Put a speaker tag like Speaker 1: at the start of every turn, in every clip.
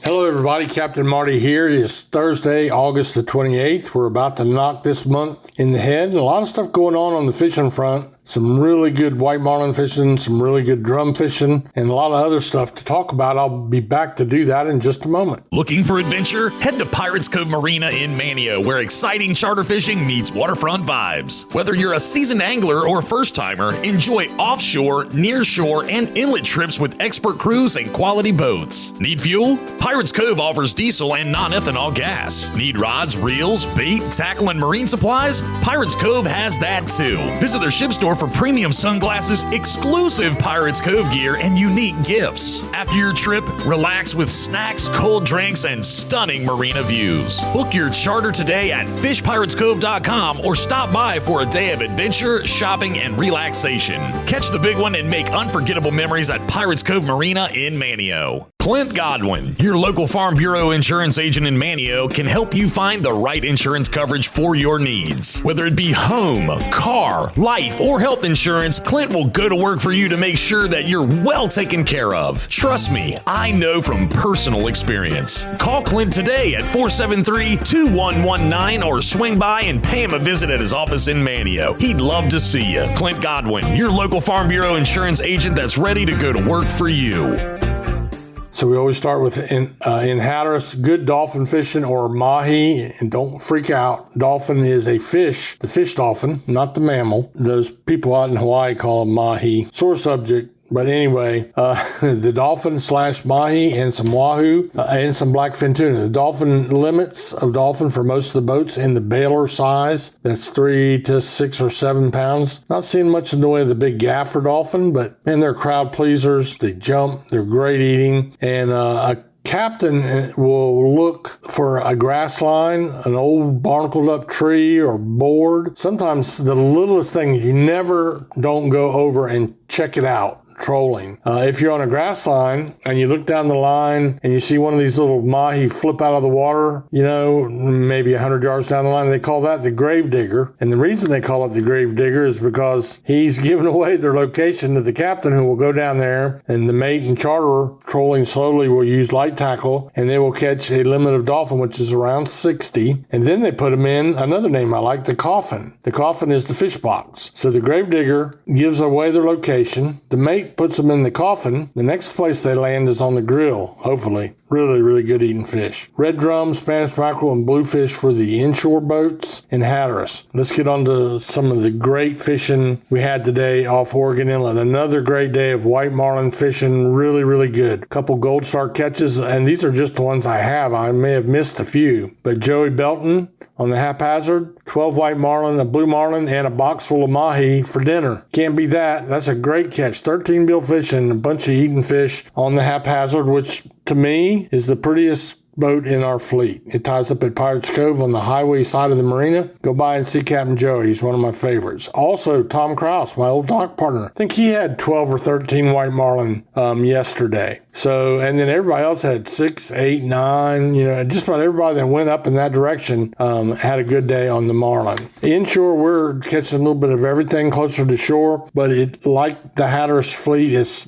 Speaker 1: Hello everybody, Captain Marty here. It is Thursday, August the 28th. We're about to knock this month in the head. A lot of stuff going on the fishing front. Some really good white marlin fishing, some really good drum fishing, and a lot of other stuff to talk about. I'll be back to do that in just a moment.
Speaker 2: Looking for adventure? Head to Pirates Cove Marina in Manteo, where exciting charter fishing meets waterfront vibes. Whether you're a seasoned angler or a first-timer, enjoy offshore, nearshore, and inlet trips with expert crews and quality boats. Need fuel? Pirates Cove offers diesel and non-ethanol gas. Need rods, reels, bait, tackle, and marine supplies? Pirates Cove has that too. Visit their ship store for premium sunglasses, exclusive Pirates Cove gear, and unique gifts. After your trip, relax with snacks, cold drinks, and stunning marina views. Book your charter today at fishpiratescove.com or stop by for a day of adventure, shopping, and relaxation. Catch the big one and make unforgettable memories at Pirates Cove Marina in Manteo. Clint Godwin, your local Farm Bureau insurance agent in Manteo, can help you find the right insurance coverage for your needs. Whether it be home, car, life, or health insurance, Clint will go to work for you to make sure that you're well taken care of. Trust me, I know from personal experience. Call Clint today at 473-2119 or swing by and pay him a visit at his office in Manteo. He'd love to see you. Clint Godwin, your local Farm Bureau insurance agent that's ready to go to work for you.
Speaker 1: So we always start with in Hatteras, good dolphin fishing or mahi, and don't freak out. Dolphin is a fish, the fish dolphin, not the mammal. Those people out in Hawaii call them mahi. Sore subject. But anyway, the dolphin / mahi and some wahoo and some blackfin tuna. The dolphin limits of dolphin for most of the boats in the Baylor size. That's 3 to 6 or 7 pounds. Not seeing much in the way of the big gaffer dolphin, but man, they're crowd pleasers. They jump. They're great eating. And a captain will look for a grass line, an old barnacled up tree or board. Sometimes the littlest thing, you never don't go over and check it out. Trolling. If you're on a grass line and you look down the line and you see one of these little mahi flip out of the water, maybe 100 yards down the line, they call that the grave digger. And the reason they call it the grave digger is because he's given away their location to the captain, who will go down there, and the mate and charterer trolling slowly will use light tackle, and they will catch a limit of dolphin, which is around 60. And then they put them in another name I like, the coffin. The coffin is the fish box. So the grave digger gives away their location. The mate puts them in the coffin. The next place they land is on the grill, hopefully. Really, really good eating fish. Red drum, Spanish mackerel, and bluefish for the inshore boats in Hatteras. Let's get on to some of the great fishing we had today off Oregon Inlet. Another great day of white marlin fishing. Really, really good. A couple Gold Star catches, and these are just the ones I have. I may have missed a few. But Joey Belton on the haphazard, 12 white marlin, a blue marlin, and a box full of mahi for dinner. Can't beat that. That's a great catch. 13 bill fish and a bunch of eating fish on the haphazard, which to me is the prettiest boat in our fleet. It ties up at Pirates Cove on the highway side of the marina. Go by and see Captain Joey. He's one of my favorites. Also, Tom Kraus, my old dock partner. I think he had 12 or 13 white marlin yesterday. So, and then everybody else had 6, 8, 9, just about everybody that went up in that direction had a good day on the marlin. Inshore, we're catching a little bit of everything closer to shore, but like the Hatteras fleet, is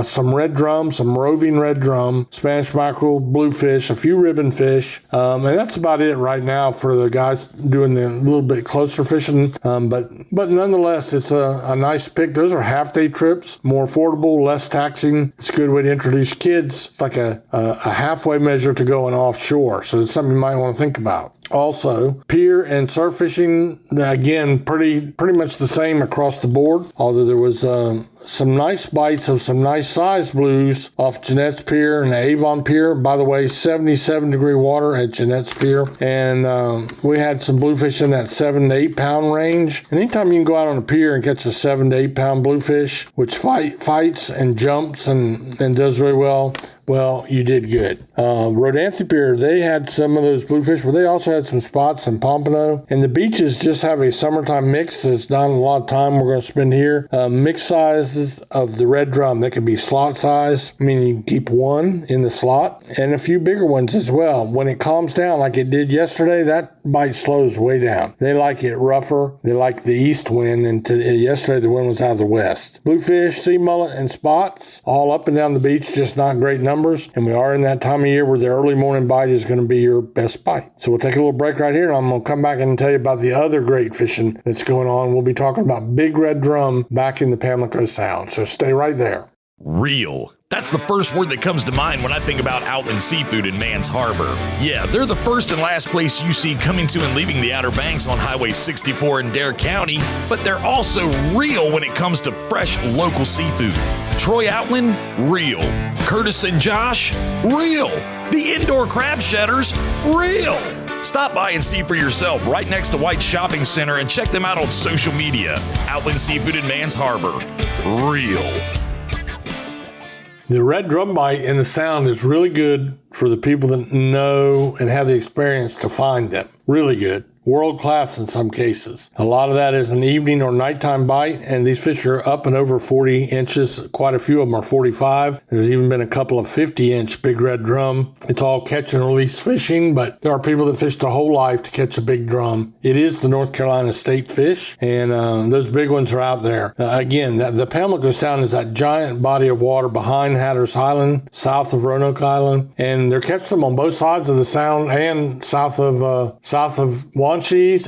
Speaker 1: some red drum, some roving red drum, Spanish mackerel, bluefish, a few ribbon fish, and that's about it right now for the guys doing the little bit closer fishing, but nonetheless, it's a nice pick. Those are half-day trips, more affordable, less taxing. It's a good way to introduce kids. It's like a halfway measure to going offshore, so it's something you might want to think about. Also, pier and surf fishing, again, pretty much the same across the board, although there was some nice bites of some nice size blues off Jeanette's Pier and the Avon Pier. By the way, 77-degree water at Jeanette's Pier. And we had some bluefish in that 7 to 8 pound range. And anytime you can go out on a pier and catch a 7 to 8 pound bluefish, which fights and jumps and does really well, you did good. Rodanthe Pier, they had some of those bluefish, but they also had some spots in pompano. And the beaches just have a summertime mix. There's not a lot of time we're going to spend here. Mixed sizes of the red drum. They could be slot size, meaning you can keep one in the slot, and a few bigger ones as well. When it calms down like it did yesterday, that bite slows way down. They like it rougher. They like the east wind, and yesterday the wind was out of the west. Bluefish, sea mullet, and spots all up and down the beach, just not great numbers. numbers, and we are in that time of year where the early morning bite is going to be your best bite. So we'll take a little break right here, and I'm going to come back and tell you about the other great fishing that's going on. We'll be talking about big red drum back in the Pamlico Sound. So stay right there.
Speaker 2: Real. That's the first word that comes to mind when I think about Outland Seafood in Mans Harbor. Yeah, they're the first and last place you see coming to and leaving the Outer Banks on Highway 64 in Dare County, but they're also real when it comes to fresh local seafood. Troy Outland, real. Curtis and Josh, real. The indoor crab shedders, real. Stop by and see for yourself right next to White Shopping Center and check them out on social media. Outland Seafood in Mans Harbor, real.
Speaker 1: The red drum bite in the Sound is really good for the people that know and have the experience to find them. Really good. World class in some cases. A lot of that is an evening or nighttime bite, and these fish are up and over 40 inches. Quite a few of them are 45. There's even been a couple of 50-inch big red drum. It's all catch and release fishing, but there are people that fish their whole life to catch a big drum. It is the North Carolina state fish, and those big ones are out there. Again, the Pamlico Sound is that giant body of water behind Hatteras Island, south of Roanoke Island, and they're catching them on both sides of the Sound and south of Wanchese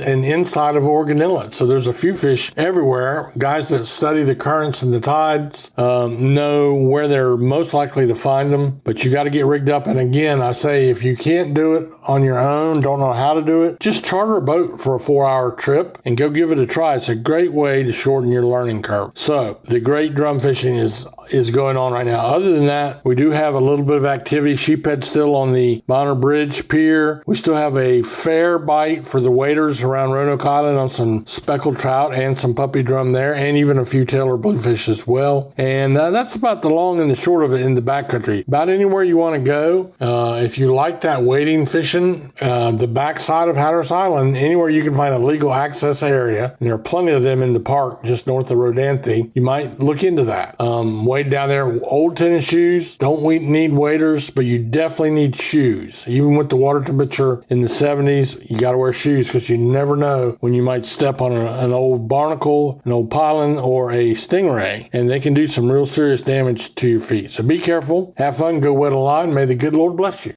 Speaker 1: and inside of Oregon Inlet. So there's a few fish everywhere. Guys that study the currents and the tides know where they're most likely to find them, but you got to get rigged up. And again, I say, if you can't do it on your own, don't know how to do it, just charter a boat for a 4-hour trip and go give it a try. It's a great way to shorten your learning curve. So the great drum fishing is going on right now. Other than that, we do have a little bit of activity. Sheephead still on the Bonner Bridge Pier. We still have a fair bite for the waders around Roanoke Island on some speckled trout and some puppy drum there, and even a few Taylor bluefish as well. And that's about the long and the short of it in the backcountry. About anywhere you want to go. If you like that wading fishing, the backside of Hatteras Island, anywhere you can find a legal access area, and there are plenty of them in the park just north of Rodanthe, you might look into that. Wade down there, old tennis shoes. Don't need waders, but you definitely need shoes. Even with the water temperature in the 70s, you got to wear shoes because you never know when you might step on an old barnacle, an old pilot, or a stingray, and they can do some real serious damage to your feet. So be careful, have fun, go wet a line. May the good Lord bless you.